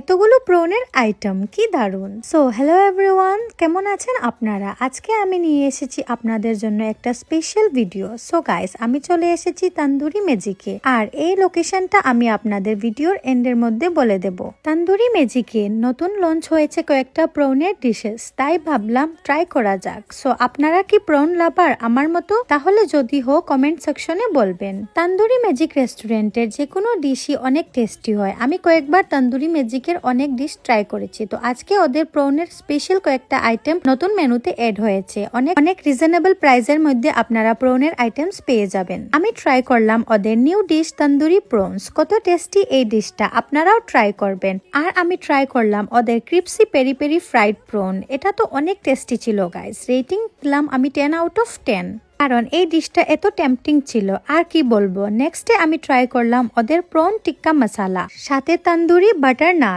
এতগুলো প্রনের আইটেম কি দারুণ। সো হ্যালো এভরিওয়ান, কেমন আছেন আপনারা? আজকে আমি নিয়ে এসেছি আপনাদের জন্য একটা স্পেশাল ভিডিও। সো গাইস, আমি চলে এসেছি তান্দুরি ম্যাজিকে, আর এই লোকেশনটা আমি আপনাদের ভিডিওর এন্ডের মধ্যে বলে দেব। তান্দুরি ম্যাজিকে নতুন লঞ্চ হয়েছে কয়েকটা প্রনের ডিশেস, তাই ভাবলাম ট্রাই করা যাক। সো আপনারা কি প্রন লাভার আমার মতো? তাহলে যদি হো কমেন্ট সেকশনে বলবেন। তান্দুরি ম্যাজিক রেস্টুরেন্টের যে কোনো ডিশই অনেক টেস্টি হয়। আমি কয়েকবার তান্দুরি ম্যাজিক অনেক ডিশ ট্রাই করেছি, তো আজকে ওদের প্রনের স্পেশাল কয়েকটা আইটেম নতুন মেনুতে এড হয়েছে। অনেক রিজনেবল প্রাইসের মধ্যে আপনারা প্রনের আইটেমস পেয়ে যাবেন। আমি ট্রাই করলাম ওদের নিউ ডিশ তান্দুরি প্রনস। কত টেস্টি এই ডিশটা, আপনারাও ট্রাই করবেন। আর আমি ট্রাই করলাম ওদের crispy peri peri fried prawn. এটা তো অনেক টেস্টি ছিল গাইস। রেটিং দিলাম আমি 10 আউট অফ 10, কারণ এই ডিশটা এত টেম্পটিং ছিল আর কি বলবো। নেক্সটে আমি ট্রাই করলাম ওদের প্রন টিক্কা মশালা, সাথে তান্দুরি বাটার নান।